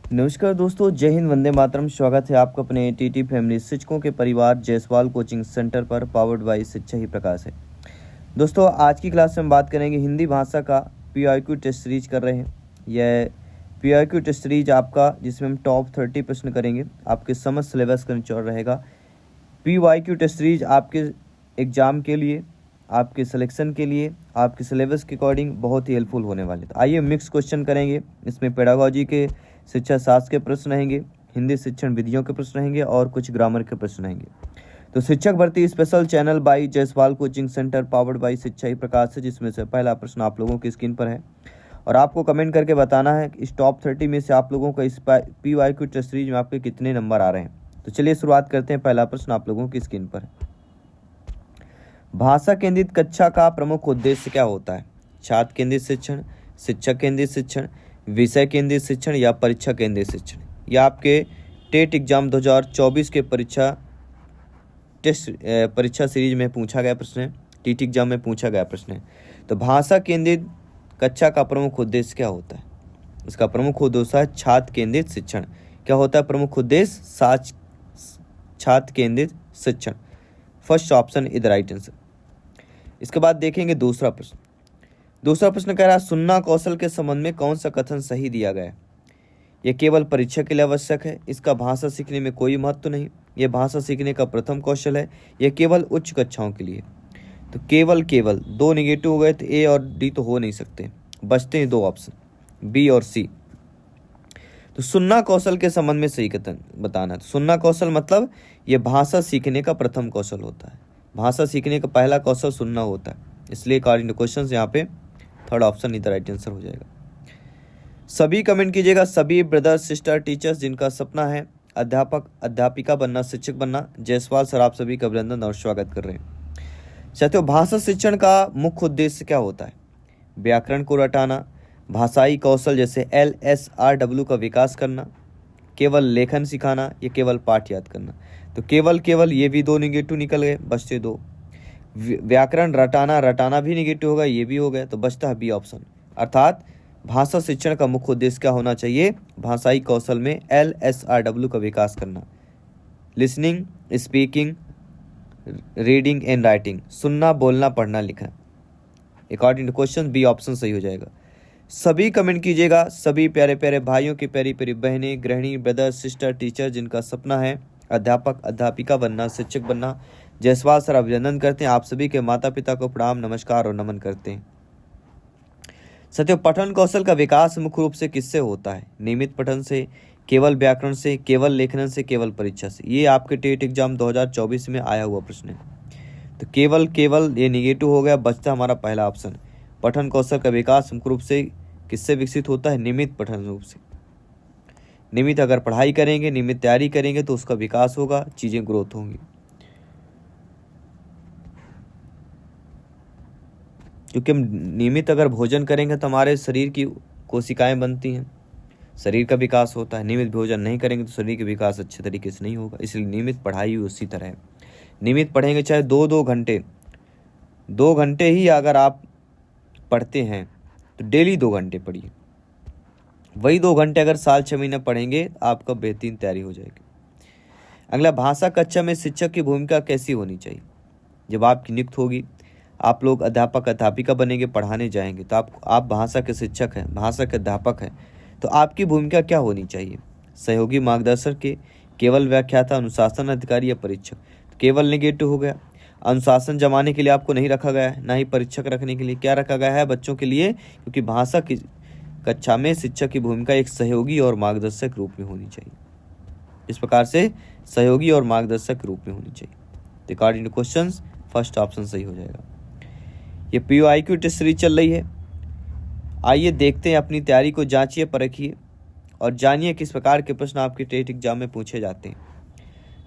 नमस्कार दोस्तों, जय हिंद, वंदे मातरम। स्वागत है आपका अपने टीटी फैमिली शिक्षकों के परिवार जायसवाल कोचिंग सेंटर पर, पावर्ड बाय शिक्षा ही प्रकाश है। दोस्तों, आज की क्लास में हम बात करेंगे हिंदी भाषा का पीआईक्यू टेस्ट सीरीज कर रहे हैं। यह पीआईक्यू टेस्ट सीरीज आपका, जिसमें हम टॉप 30 प्रश्न करेंगे, आपके समझ सिलेबस का निचोड़ रहेगा। पीवाईक्यू टेस्ट सीरीज आपके एग्जाम के लिए, आपके सिलेक्शन के लिए, आपके सिलेबस के अकॉर्डिंग बहुत ही हेल्पफुल होने वाले। तो आइए मिक्स क्वेश्चन करेंगे। इसमें पेडागोजी के, शिक्षा शास्त्र के प्रश्न रहेंगे, हिंदी शिक्षण विधियों के प्रश्न रहेंगे और कुछ ग्रामर के प्रश्न रहेंगे। तो शिक्षक भर्ती special channel by Jaiswal coaching centre, powered by शिक्षा ही प्रकाश है, जिसमें से पहला प्रश्न आप लोगों की स्क्रीन पर है और आपको कमेंट करके बताना है कि इस टॉप 30 में से आप लोगों को इस पीवाईक्यू टेस्ट सीरीज में आपके कितने नंबर आ रहे हैं। तो चलिए शुरुआत करते हैं। पहला प्रश्न आप लोगों की स्क्रीन पर है। भाषा केंद्रित कक्षा का प्रमुख उद्देश्य क्या होता है? छात्र केंद्रित शिक्षण, शिक्षक केंद्रित शिक्षण, विषय केंद्रित शिक्षण या परीक्षा केंद्रित शिक्षण। यह आपके टेट एग्जाम 2024 के परीक्षा सीरीज में पूछा गया प्रश्न है, टीटी एग्जाम में पूछा गया प्रश्न है। तो भाषा केंद्रित कक्षा का प्रमुख उद्देश्य क्या होता है? इसका प्रमुख उद्देश्य है छात्र केंद्रित शिक्षण। क्या होता है प्रमुख उद्देश्य? छात्र केंद्रित शिक्षण। First option is the right answer. इसके बाद देखेंगे दूसरा प्रश्न। दूसरा प्रश्न कह रहा है, सुनना कौशल के संबंध में कौन सा कथन सही दिया गया है? यह केवल परीक्षा के लिए आवश्यक है, इसका भाषा सीखने में कोई महत्व नहीं, यह भाषा सीखने का प्रथम कौशल है, यह केवल उच्च कक्षाओं के लिए। तो केवल दो निगेटिव हो गए, तो ए और डी तो हो नहीं सकते, बचते हैं दो ऑप्शन, बी और सी। तो सुनना कौशल के संबंध में सही कथन बताना है। तो सुनना कौशल मतलब यह भाषा सीखने का प्रथम कौशल होता है। भाषा सीखने का पहला कौशल सुनना होता है, इसलिए अकॉर्डिंग टू क्वेश्चन यहाँ पे थर्ड ऑप्शन इधर राइट आंसर हो जाएगा। सभी कमेंट कीजिएगा, सभी ब्रदर सिस्टर टीचर्स जिनका सपना है अध्यापक अध्यापिका बनना, शिक्षक बनना। जायसवाल सर आप सभी का अभिनंदन और स्वागत कर रहे हैं। साथियों, भाषा शिक्षण का मुख्य उद्देश्य क्या होता है? व्याकरण को रटाना, भाषाई कौशल जैसे LSRW का विकास करना, केवल लेखन सिखाना या केवल पाठ याद करना। तो केवल ये भी दो निगेटिव निकल गए, बचते दो। व्याकरण रटाना भी निगेटिव होगा, ये भी हो गया, तो बचता है बी ऑप्शन। अर्थात भाषा शिक्षण का मुख्य उद्देश्य क्या होना चाहिए? भाषाई कौशल में LSRW का विकास करना, listening, speaking, reading and writing, सुनना, बोलना, पढ़ना, लिखना। According to question B option सही हो जाएगा। सभी कमेंट कीजिएगा, सभी प्यारे प्यारे भाइयों की, प्यारी प्यारी बहनें, गृहिणी, ब्रदर सिस्टर टीचर जिनका सपना है अध्यापक अध्यापिका बनना, शिक्षक बनना। जायसवाल सर अभिनंदन करते हैं, आप सभी के माता पिता को प्रणाम, नमस्कार और नमन करते हैं। साथियों, पठन कौशल का विकास मुख्य रूप से किससे होता है? नियमित पठन से, केवल व्याकरण से, केवल लेखन से, केवल परीक्षा से। ये आपके टेट एग्जाम 2024 में आया हुआ प्रश्न है। तो केवल ये निगेटिव हो गया, बचता हमारा पहला ऑप्शन। पठन कौशल का विकास मुख्य रूप से किससे विकसित होता है? नियमित पठन रूप से। नियमित अगर पढ़ाई करेंगे, नियमित तैयारी करेंगे तो उसका विकास होगा, चीजें ग्रोथ होंगी। क्योंकि हम नियमित अगर भोजन करेंगे तो हमारे शरीर की कोशिकाएं बनती हैं, शरीर का विकास होता है। नियमित भोजन नहीं करेंगे तो शरीर का विकास अच्छे तरीके से नहीं होगा, इसलिए नियमित पढ़ाई उसी तरह है। नियमित पढ़ेंगे, चाहे 2 घंटे, 2 घंटे ही अगर आप पढ़ते हैं तो डेली 2 घंटे पढ़िए। वही 2 घंटे अगर साल 6 महीने पढ़ेंगे, आपका बेहतरीन तैयारी हो जाएगी। अगला, भाषा कक्षा में शिक्षक की भूमिका कैसी होनी चाहिए? जब आपकी नियुक्ति होगी, आप लोग अध्यापक अध्यापिका बनेंगे, पढ़ाने जाएंगे, तो आप भाषा के शिक्षक हैं, भाषा के अध्यापक हैं, तो आपकी भूमिका क्या होनी चाहिए? सहयोगी मार्गदर्शक के, केवल व्याख्याता, अनुशासन अधिकारी या परीक्षक। तो केवल नेगेटिव हो गया। अनुशासन जमाने के लिए आपको नहीं रखा गया है, ना ही परीक्षक रखने के लिए। क्या रखा गया है? बच्चों के लिए, क्योंकि भाषा की कक्षा में शिक्षक की भूमिका एक सहयोगी और मार्गदर्शक रूप में होनी चाहिए। इस प्रकार से सहयोगी और मार्गदर्शक रूप में होनी चाहिए। तो according two questions first option सही हो जाएगा। ये पीवाईक्यू टेस्ट सीरीज चल रही है। आइए देखते हैं, अपनी तैयारी को जांचिए, परखिए और जानिए किस प्रकार के प्रश्न आपके टेट एग्जाम में पूछे जाते हैं।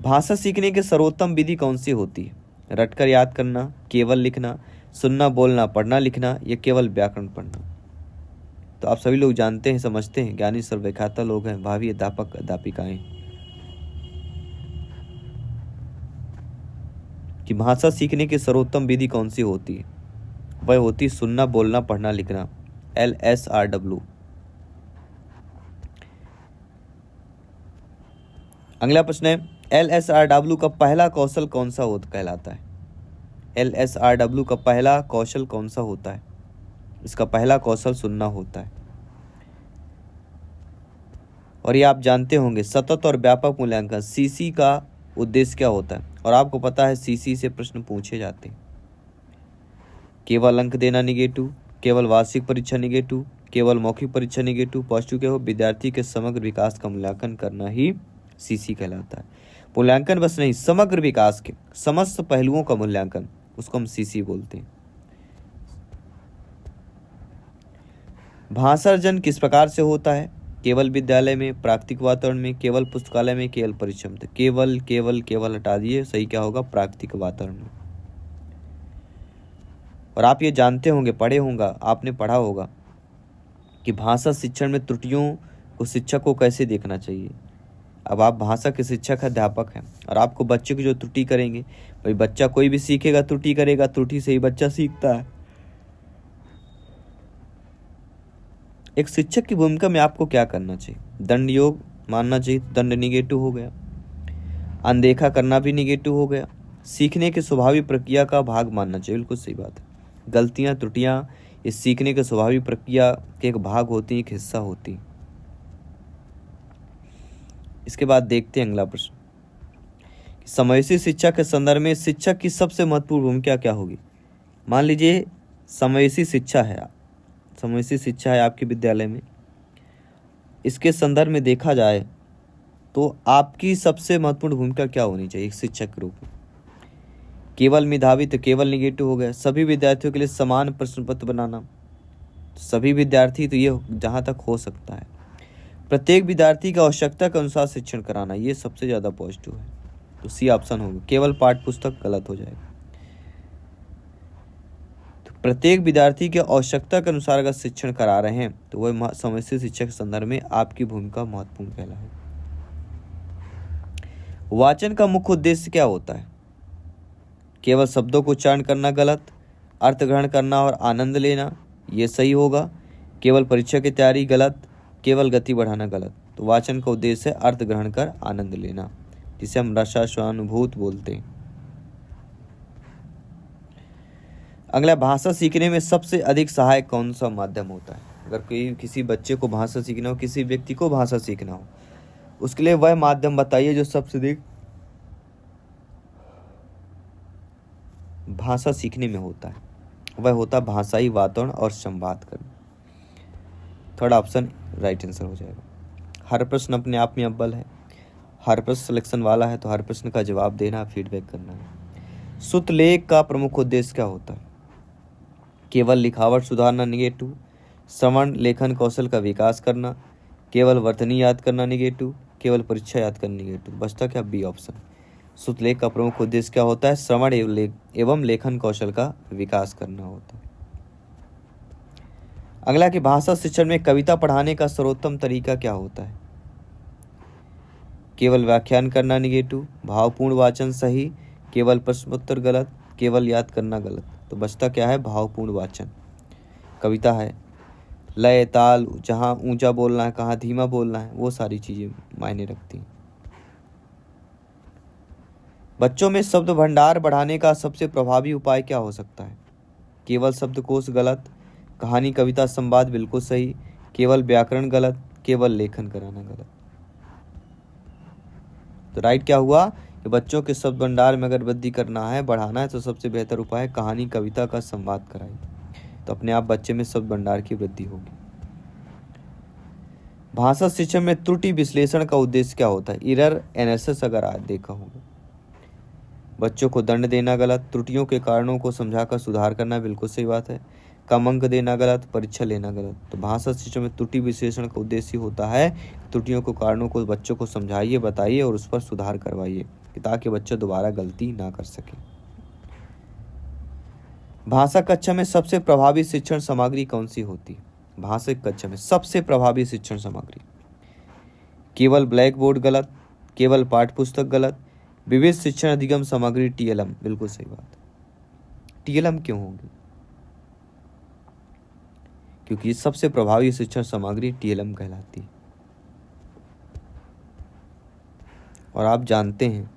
भाषा सीखने की सर्वोत्तम विधि कौन सी होती है? रटकर याद करना, केवल लिखना, सुनना, बोलना, पढ़ना, लिखना या केवल व्याकरण पढ़ना। तो आप सभी लोग जानते हैं, समझते हैं, ज्ञानी सर्वव्याख्याता लोग हैं, भावी अध्यापक अध्यापिकाएं, कि भाषा सीखने की सर्वोत्तम विधि कौन सी होती है? वह होती सुनना, बोलना, पढ़ना, लिखना, LSRW। अगला प्रश्न है, LSRW का पहला कौशल कौन सा होता कहलाता है? LSRW का पहला कौशल कौन सा होता है? इसका पहला कौशल सुनना होता है। और ये आप जानते होंगे, सतत और व्यापक मूल्यांकन CC का उद्देश्य क्या होता है? और आपको पता है CC से प्रश्न पूछे जाते हैं। केवल अंक देना निगेटिव, केवल वार्षिक परीक्षा निगेटिव, केवल मौखिक परीक्षा निगेटिव, पॉजिटिव क्या हो? विद्यार्थी के समग्र विकास का मूल्यांकन करना ही CC कहलाता है। मूल्यांकन बस नहीं, समग्र विकास के समस्त पहलुओं का मूल्यांकन, उसको हम CC बोलते हैं। भाषा अर्जन किस प्रकार से होता है? केवल विद्यालय में, प्राकृतिक वातावरण में, केवल पुस्तकालय में, केवल परीक्षा में। केवल केवल केवल हटा दिए, सही क्या होगा? प्राकृतिक वातावरण में। और आप ये जानते होंगे, पढ़े होंगे, आपने पढ़ा होगा कि भाषा शिक्षण में त्रुटियों को शिक्षक को कैसे देखना चाहिए। अब आप भाषा के शिक्षक अध्यापक हैं और आपको बच्चे की जो त्रुटि करेंगे, भाई बच्चा कोई भी सीखेगा त्रुटि करेगा, त्रुटि से ही बच्चा सीखता है। एक शिक्षक की भूमिका में आपको क्या करना चाहिए? दंड योग मानना चाहिए, दंड निगेटिव हो गया। अनदेखा करना भी निगेटिव हो गया। सीखने की स्वाभाविक प्रक्रिया का भाग मानना चाहिए, बिल्कुल सही बात है। गलतियां त्रुटियां इस सीखने की स्वाभाविक प्रक्रिया के एक भाग होती, एक हिस्सा होती। इसके बाद देखते हैं अगला प्रश्न, समावेशी शिक्षा के संदर्भ में शिक्षक की सबसे महत्वपूर्ण भूमिका क्या होगी? मान लीजिए समावेशी शिक्षा है, समावेशी शिक्षा है आपके विद्यालय में, इसके संदर्भ में देखा जाए तो आपकी सबसे महत्वपूर्ण भूमिका क्या होनी चाहिए एक शिक्षक के रूप में? केवल मेधावी तो केवल निगेटिव हो गया। सभी विद्यार्थियों के लिए समान प्रश्न पत्र बनाना, सभी विद्यार्थी तो ये जहाँ तक हो सकता है। प्रत्येक विद्यार्थी की आवश्यकता के अनुसार शिक्षण कराना, ये सबसे ज़्यादा पॉजिटिव है, तो C ऑप्शन होगा। केवल पाठ्य पुस्तक गलत हो जाएगा। तो प्रत्येक विद्यार्थी की आवश्यकता के अनुसार अगर शिक्षण करा रहे हैं तो वह समावेशी शिक्षा के संदर्भ में आपकी भूमिका महत्वपूर्ण कहलाएगी। वाचन का मुख्य उद्देश्य क्या होता है? केवल शब्दों को उच्चारण करना गलत, अर्थ ग्रहण करना और आनंद लेना ये सही होगा। केवल परीक्षा की तैयारी गलत, केवल गति बढ़ाना गलत। तो वाचन का उद्देश्य है अर्थ ग्रहण कर आनंद लेना, जिसे हम रसास्वानुभूत बोलते हैं। अगला, भाषा सीखने में सबसे अधिक सहायक कौन सा माध्यम होता है? अगर कोई किसी बच्चे को भाषा सीखना हो, किसी व्यक्ति को भाषा सीखना हो, उसके लिए वह माध्यम बताइए जो सबसे अधिक भाषा सीखने में होता है। वह होता है भाषाई वातावरण और संवाद करना। थर्ड ऑप्शन राइट आंसर हो जाएगा। हर प्रश्न अपने आप में अव्वल है, हर प्रश्न सिलेक्शन वाला है, तो हर प्रश्न का जवाब देना, फीडबैक करना है। शुद्ध लेख का प्रमुख उद्देश्य क्या होता है? केवल लिखावट सुधारना निगेटिव, श्रवण लेखन कौशल का विकास करना, केवल वर्तनी याद करना निगेटिव, केवल परीक्षा याद करना निगेटिव। बचता क्या? B option. शुद्ध लेख का प्रमुख उद्देश्य क्या होता है? श्रवण एवं लेखन कौशल का विकास करना होता है। अगला, कि भाषा शिक्षण में कविता पढ़ाने का सर्वोत्तम तरीका क्या होता है? केवल व्याख्यान करना निगेटिव, भावपूर्ण वाचन सही, केवल प्रश्नोत्तर गलत, केवल याद करना गलत। तो बचता क्या है? भावपूर्ण वाचन। कविता है, लय ताल, जहाँ ऊंचा बोलना है, कहाँ धीमा बोलना है, वो सारी चीजें मायने रखती हैं। बच्चों में शब्द भंडार बढ़ाने का सबसे प्रभावी उपाय क्या हो सकता है? केवल शब्दकोश गलत, कहानी कविता संवाद बिल्कुल सही, केवल व्याकरण गलत, केवल लेखन कराना गलत। तो राइट क्या हुआ कि बच्चों के शब्द भंडार में अगर वृद्धि करना है, बढ़ाना है, तो सबसे बेहतर उपाय कहानी कविता का संवाद कराइए, तो अपने आप बच्चे में शब्द भंडार की वृद्धि होगी। भाषा शिक्षण में त्रुटि विश्लेषण का उद्देश्य क्या होता है? एरर एनालिसिस अगर आज देखा होगा। बच्चों को दंड देना गलत, त्रुटियों के कारणों को समझाकर सुधार करना बिल्कुल सही बात है, कम अंक देना गलत, परीक्षा लेना गलत। तो भाषा शिक्षण में त्रुटि विश्लेषण का उद्देश्य होता है त्रुटियों को कारणों को बच्चों को समझाइए, बताइए और उस पर सुधार करवाइए, ताकि बच्चा दोबारा गलती ना कर सके। भाषा कक्षा में सबसे प्रभावी शिक्षण सामग्री कौन सी होती है? भाषा कक्षा में सबसे प्रभावी शिक्षण सामग्री, केवल ब्लैक बोर्ड गलत, केवल पाठ्य पुस्तक गलत, विविध शिक्षण अधिगम सामग्री TLM बिल्कुल सही बात। TLM क्यों होगी? क्योंकि सबसे प्रभावी शिक्षण सामग्री TLM कहलाती है। और आप जानते हैं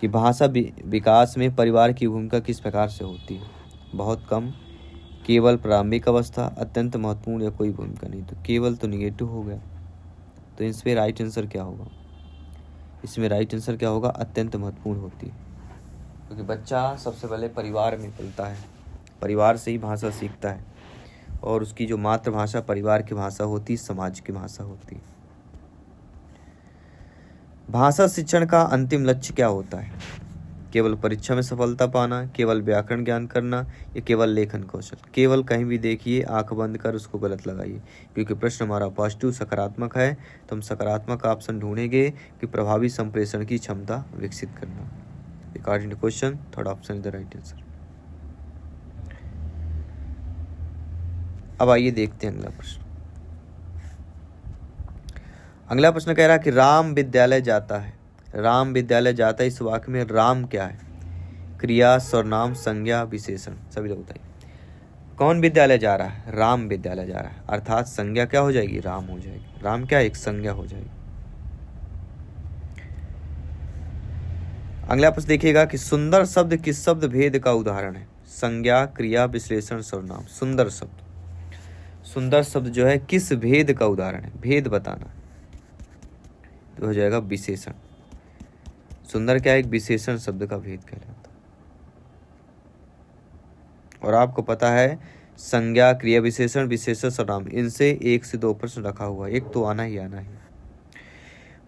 कि भाषा विकास में परिवार की भूमिका किस प्रकार से होती है? बहुत कम, केवल, प्रारंभिक अवस्था, अत्यंत महत्वपूर्ण या कोई भूमिका नहीं। तो केवल तो निगेटिव हो गया, तो इसमें राइट आंसर क्या होगा? इसमें राइट आंसर क्या होगा? अत्यंत महत्वपूर्ण होती है, क्योंकि बच्चा सबसे पहले परिवार में पलता है, परिवार से ही भाषा सीखता है, और उसकी जो मातृभाषा परिवार की भाषा होती है, समाज की भाषा होती है। भाषा शिक्षण का अंतिम लक्ष्य क्या होता है? केवल परीक्षा में सफलता पाना, केवल व्याकरण ज्ञान करना, या केवल लेखन कौशल? केवल कहीं भी देखिए, आंख बंद कर उसको गलत लगाइए, क्योंकि प्रश्न हमारा पॉजिटिव सकारात्मक है, तो हम सकारात्मक ऑप्शन ढूंढेंगे कि प्रभावी संप्रेषण की क्षमता विकसित करना। According to question, third option is the right answer. अब आइए देखते हैं अगला प्रश्न। अगला प्रश्न कह रहा है कि राम विद्यालय जाता है। राम विद्यालय जाता है, इस वाक्य में राम क्या है? क्रिया, सर्वनाम, संज्ञा, विशेषण? सभी लोग बताइए। कौन विद्यालय जा रहा है? राम विद्यालय जा रहा है, अर्थात संज्ञा क्या हो जाएगी? राम हो जाएगी। राम क्या? एक संज्ञा हो जाएगी। अगला प्रश्न देखिएगा कि सुंदर शब्द किस शब्द भेद का उदाहरण है? संज्ञा, क्रिया, विश्लेषण, सर्वनाम? सुंदर शब्द, सुंदर शब्द जो है किस भेद का उदाहरण है? भेद बताना, तो हो जाएगा विशेषण। सुंदर क्या है? एक विशेषण शब्द का भेद कहलाता है। और आपको पता है संज्ञा, क्रिया, विशेषण, विशेषण, सर्वनाम, इनसे 1 से 2 प्रश्न रखा हुआ है, एक तो आना ही आना है।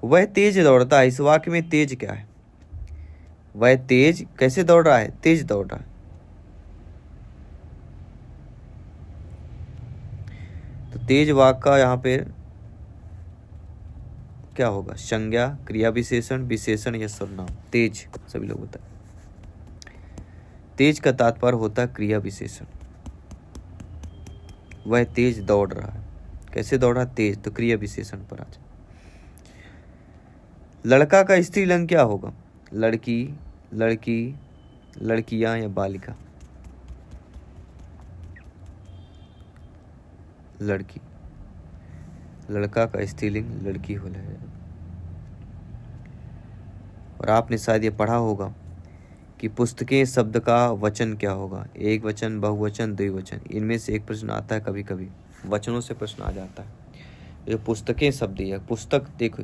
वह तेज दौड़ता है, इस वाक्य में तेज क्या है? वह तेज कैसे दौड़ रहा है? तेज दौड़ रहा है। तो तेज वाक्य का यहाँ पे क्या होगा? संज्ञा, क्रिया, विशेषण, विशेषण या सर्वनाम? तेज, सभी लोग बताएं। तेज का तात्पर्य होता है क्रिया विशेषण। वह तेज दौड़ रहा है, कैसे दौड़ रहा? तेज, तो क्रिया विशेषण पर आ जाए। लड़का का स्त्रीलिंग क्या होगा? लड़की, लड़की, लड़कियां या बालिका? लड़की। लड़का का स्त्रीलिंग लड़की हो जाएगा। और आपने शायद ये पढ़ा होगा कि पुस्तकें शब्द का वचन क्या होगा? एक वचन, बहुवचन, द्विवचन? इनमें से एक प्रश्न आता है, कभी कभी वचनों से प्रश्न आ जाता है। ये पुस्तकें शब्द है, पुस्तक, देखो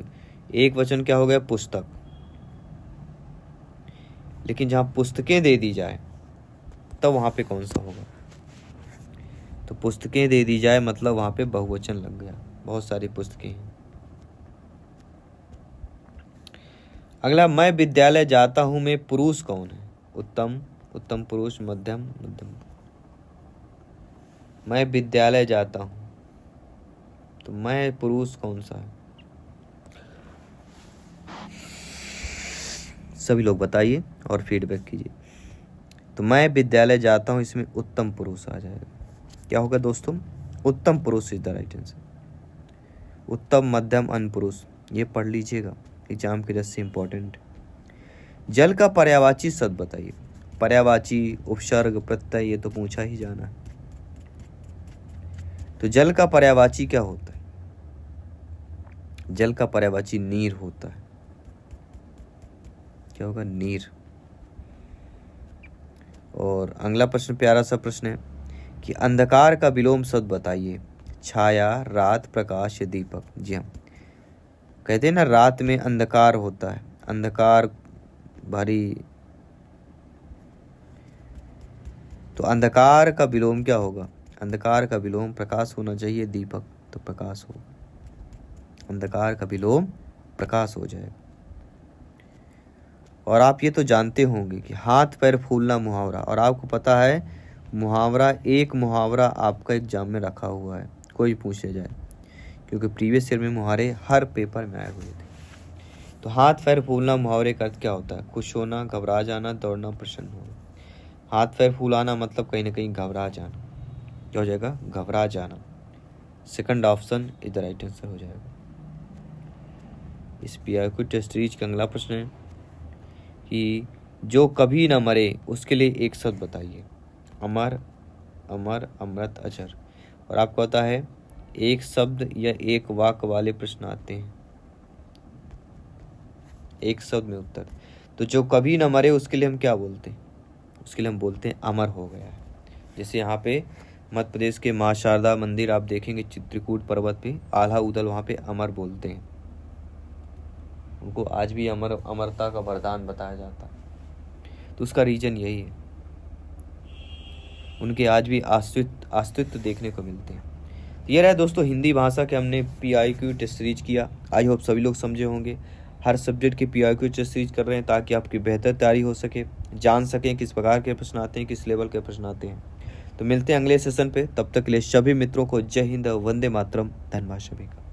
एक वचन क्या हो गया? पुस्तक। लेकिन जहां पुस्तकें दे दी जाए तब वहां पे कौन सा होगा? तो पुस्तकें दे दी जाए मतलब वहां पे बहुवचन लग गया, बहुत सारी पुस्तकें हैं। अगला, मैं विद्यालय जाता हूं में पुरुष कौन है? उत्तम, उत्तम पुरुष, मध्यम, मध्यम। मैं विद्यालय जाता हूं, तो मैं पुरुष कौन सा है? सभी लोग बताइए और फीडबैक कीजिए। तो मैं विद्यालय जाता हूं, इसमें उत्तम पुरुष आ जाएगा। क्या होगा दोस्तों? उत्तम पुरुष इज द राइट आंसर। उत्तम, मध्यम, अनपुरुष, ये पढ़ लीजिएगा, एग्जाम के दृष्टि से इंपॉर्टेंट। जल का पर्यायवाची शब्द बताइए। पर्यायवाची, उपसर्ग, प्रत्यय, ये तो पूछा ही जाना है। तो जल का पर्यायवाची क्या होता है? जल का पर्यायवाची नीर होता है। क्या होगा? नीर। और अगला प्रश्न प्यारा सा प्रश्न है कि अंधकार का विलोम शब्द बताइए। छाया, रात, प्रकाश या दीपक? जी हाँ, कहते हैं ना रात में अंधकार होता है, अंधकार भारी, तो अंधकार का विलोम क्या होगा? अंधकार का विलोम प्रकाश होना चाहिए, दीपक, तो प्रकाश होगा। अंधकार का विलोम प्रकाश हो जाएगा। और आप ये तो जानते होंगे कि हाथ पैर फूलना मुहावरा, और आपको पता है मुहावरा, एक मुहावरा आपका एग्जाम में रखा हुआ है, कोई पूछे जाए, क्योंकि प्रीवियस ईयर में मुहावरे हर पेपर में आए हुए थे। तो हाथ पैर फूलना मुहावरे का अर्थ क्या होता है? खुश होना, घबरा जाना, दौड़ना, प्रसन्न होना। हाथ पैर फूलाना मतलब कहीं ना कहीं घबरा जाना। क्या हो जाएगा? घबरा जाना। Second option is the right answer हो जाएगा। इस पीआईक्यू टेस्ट सीरीज का अगला प्रश्न है कि जो कभी न मरे उसके लिए एक शब्द बताइए। अमर, अमर, अमृत, अजर। और आपको पता है एक शब्द या एक वाक्य वाले प्रश्न आते हैं, एक शब्द में उत्तर। तो जो कभी न मरे उसके लिए हम क्या बोलते हैं? उसके लिए हम बोलते हैं अमर हो गया है। जैसे यहाँ पे मध्य प्रदेश के माँ शारदा मंदिर आप देखेंगे चित्रकूट पर्वत पे आल्हा उदल वहाँ पे अमर बोलते हैं। उनको आज भी अमरता का वरदान बताया जाता है। तो उसका रीजन यही है, उनके आज भी अस्तित्व देखने को मिलते हैं। ये रहा दोस्तों हिंदी भाषा के हमने PIQ टेस्ट सीरीज किया। आई होप सभी लोग समझे होंगे। हर सब्जेक्ट के PIQ टेस्ट सीरीज कर रहे हैं ताकि आपकी बेहतर तैयारी हो सके, जान सकें किस प्रकार के प्रश्न आते हैं, किस लेवल के प्रश्न आते हैं। तो मिलते हैं अगले सेशन पे, तब तक के लिए सभी मित्रों को जय हिंद, वंदे मातरम, धन्यवाद सभी का।